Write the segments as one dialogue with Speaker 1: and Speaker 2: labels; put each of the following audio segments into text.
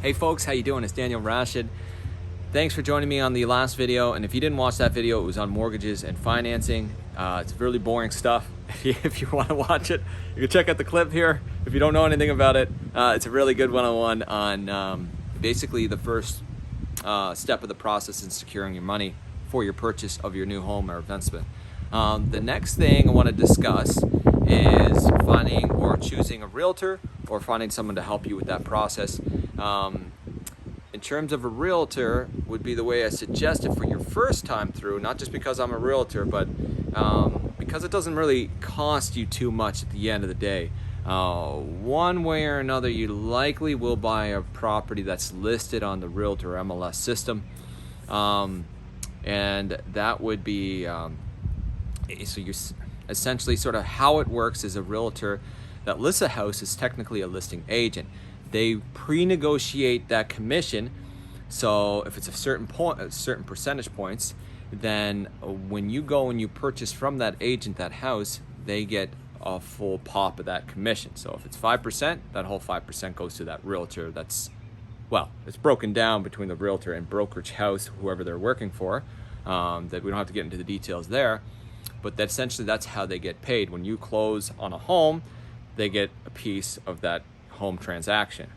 Speaker 1: Hey folks, how you doing? It's Daniel Rashid. Thanks for joining me on the last video. And if you didn't watch that video, it was on mortgages and financing. It's really boring stuff. If you want to watch it, you can check out the clip here. If you don't know anything about it, it's a really good one-on-one on basically the first step of the process in securing your money for your purchase of your new home or investment. The next thing I want to discuss is finding or choosing a realtor or finding someone to help you with that process. In terms of a realtor would be the way I suggest it for your first time through, not just because I'm a realtor, but because it doesn't really cost you too much at the end of the day. One way or another, you likely will buy a property that's listed on the Realtor MLS system. And that would be, so you're essentially sort of how it works is a realtor that lists a house is technically a listing agent. They pre-negotiate that commission. So if it's a certain percentage points, then when you go and you purchase from that agent that house, they get a full pop of that commission. So if it's 5%, that whole 5% goes to that realtor. That's, well, it's broken down between the realtor and brokerage house, whoever they're working for. That we don't have to get into the details there, but that essentially that's how they get paid. When you close on a home, they get a piece of that home transaction.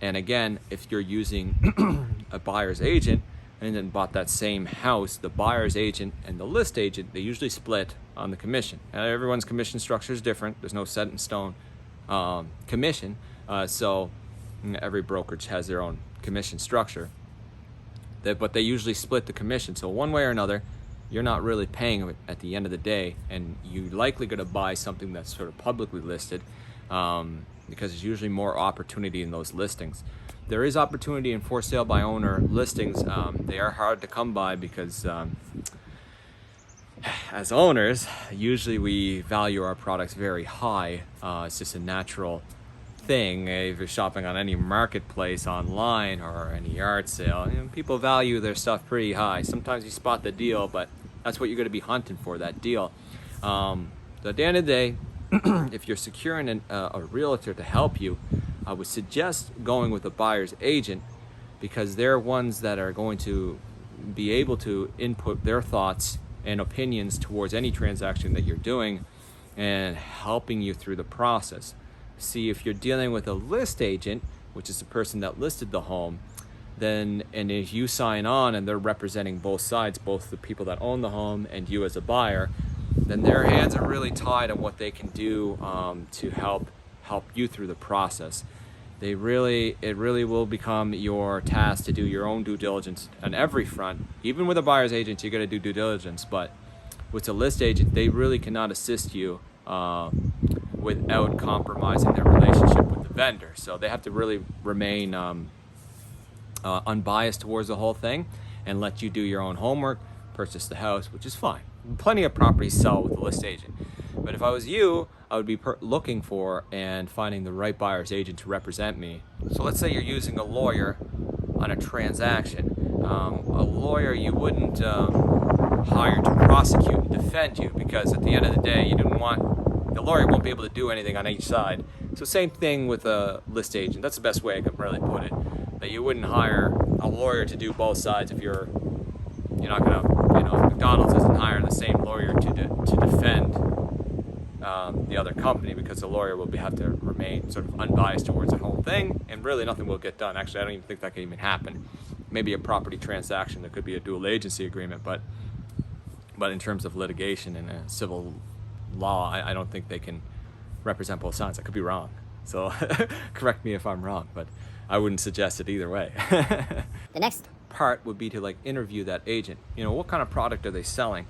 Speaker 1: And again, if you're using a buyer's agent and then bought that same house, the buyer's agent and the list agent, they usually split on the commission. And everyone's commission structure is different. There's no set in stone commission. So every brokerage has their own commission structure. But they usually split the commission. So one way or another, you're not really paying it at the end of the day, and you're likely going to buy something that's sort of publicly listed because there's usually more opportunity in those listings. There is opportunity in for sale by owner listings. They are hard to come by because as owners, usually we value our products very high. It's just a natural thing. If you're shopping on any marketplace online or any yard sale, people value their stuff pretty high. Sometimes you spot the deal, but that's what you're going to be hunting for, that deal. So at the end of the day, if you're securing a realtor to help you, I would suggest going with a buyer's agent because they're ones that are going to be able to input their thoughts and opinions towards any transaction that you're doing and helping you through the process. See, if you're dealing with a list agent, which is the person that listed the home, then, and if you sign on and they're representing both sides, both the people that own the home and you as a buyer, then their hands are really tied on what they can do to help you through the process. It really will become your task to do your own due diligence on every front. Even with a buyer's agent, you got to do due diligence, but with a list agent, they really cannot assist you without compromising their relationship with the vendor. So they have to really remain unbiased towards the whole thing and let you do your own homework, purchase the house, which is fine. Plenty of properties sell with a list agent. But if I was you, I would be looking for and finding the right buyer's agent to represent me. So let's say you're using a lawyer on a transaction. A lawyer you wouldn't hire to prosecute and defend you because at the end of the day, the lawyer won't be able to do anything on each side. So same thing with a list agent. That's the best way I can really put it. That you wouldn't hire a lawyer to do both sides if you're not gonna, McDonald's doesn't hire the same lawyer to defend the other company because the lawyer will have to remain sort of unbiased towards the whole thing, and really nothing will get done. Actually, I don't even think that can even happen. Maybe a property transaction, there could be a dual agency agreement, but in terms of litigation and civil law, I don't think they can represent both sides. I could be wrong, so correct me if I'm wrong, but I wouldn't suggest it either way.
Speaker 2: The next
Speaker 1: part would be to interview that agent. What kind of product are they selling?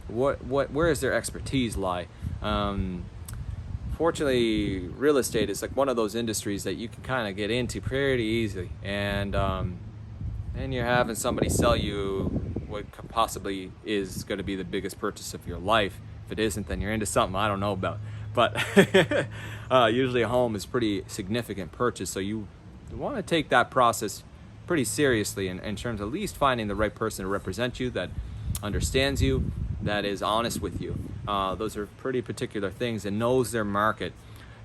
Speaker 1: Where is their expertise lie? Fortunately, real estate is one of those industries that you can kind of get into pretty easily, and you're having somebody sell you what possibly is going to be the biggest purchase of your life. If it isn't, then you're into something I don't know about. But usually a home is pretty significant purchase, so you want to take that process pretty seriously in terms of at least finding the right person to represent you that understands you, that is honest with you. Those are pretty particular things and knows their market.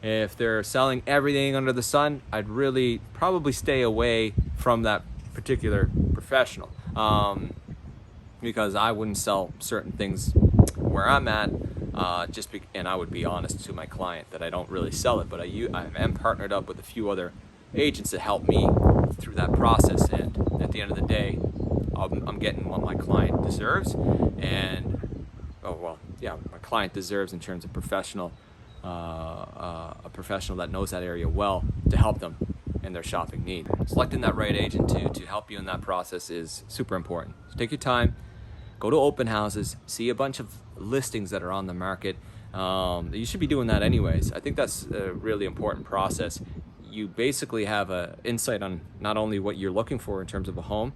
Speaker 1: If they're selling everything under the sun, I'd really probably stay away from that particular professional, because I wouldn't sell certain things where I'm at, and I would be honest to my client that I don't really sell it, but I am partnered up with a few other agents that help me through that process, and at the end of the day, I'm getting what my client deserves, and my client deserves in terms of professional, a professional that knows that area well to help them in their shopping need. Selecting that right agent to help you in that process is super important. So take your time, go to open houses, see a bunch of listings that are on the market. You should be doing that anyways. I think that's a really important process. You basically have an insight on not only what you're looking for in terms of a home,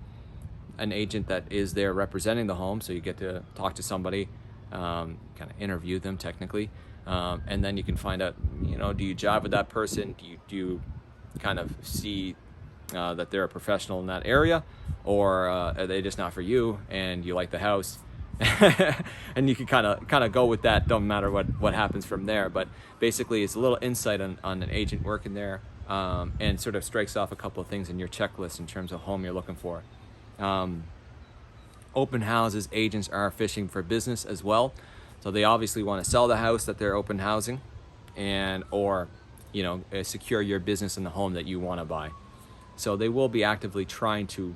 Speaker 1: an agent that is there representing the home, so you get to talk to somebody, kind of interview them technically, and then you can find out, do you jive with that person? Do you kind of see that they're a professional in that area, or are they just not for you and you like the house? And you can kind of go with that, don't matter what happens from there. But basically it's a little insight on an agent working there, and sort of strikes off a couple of things in your checklist in terms of home you're looking for. Open houses, agents are fishing for business as well, so they obviously want to sell the house that they're open housing, or secure your business in the home that you want to buy. So they will be actively trying to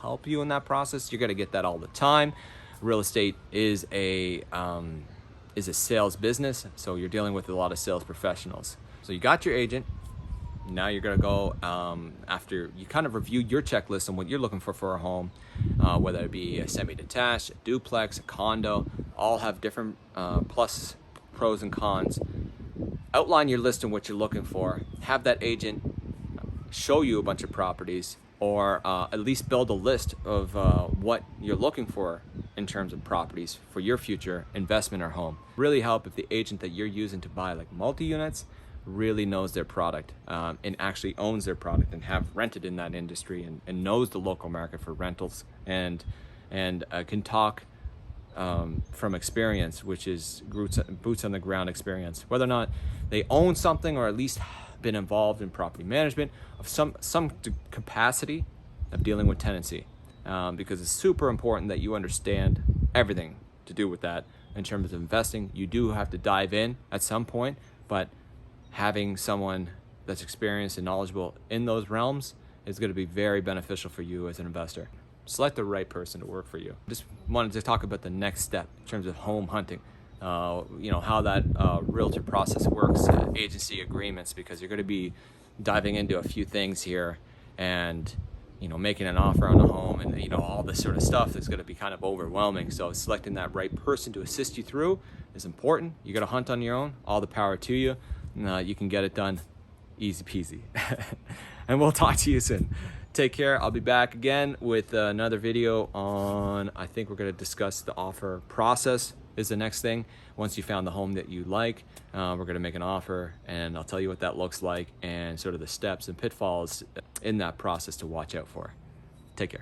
Speaker 1: help you in that process. You're going to get that all the time. Real estate is a sales business, so you're dealing with a lot of sales professionals. So you got your agent. Now you're going to go, after you kind of review your checklist on what you're looking for a home, whether it be a semi-detached, a duplex, a condo, all have different pros and cons. Outline your list and what you're looking for. Have that agent show you a bunch of properties, or at least build a list of what you're looking for in terms of properties for your future investment or home. Really help if the agent that you're using to buy like multi-units really knows their product, and actually owns their product and have rented in that industry, and knows the local market for rentals, and can talk from experience, which is boots on the ground experience, whether or not they own something or at least been involved in property management of some capacity of dealing with tenancy, because it's super important that you understand everything to do with that. In terms of investing, you do have to dive in at some point, but having someone that's experienced and knowledgeable in those realms is going to be very beneficial for you as an investor. Select the right person to work for you. Just wanted to talk about the next step in terms of home hunting, how that realtor process works, agency agreements, because you're going to be diving into a few things here, and making an offer on a home, and all this sort of stuff that's going to be kind of overwhelming. So selecting that right person to assist you through is important. You got to hunt on your own. All the power to you. You can get it done easy peasy. And we'll talk to you soon. Take care. I'll be back again with another video on, I think we're going to discuss the offer process is the next thing. Once you found the home that you like, we're going to make an offer, and I'll tell you what that looks like and sort of the steps and pitfalls in that process to watch out for. Take care.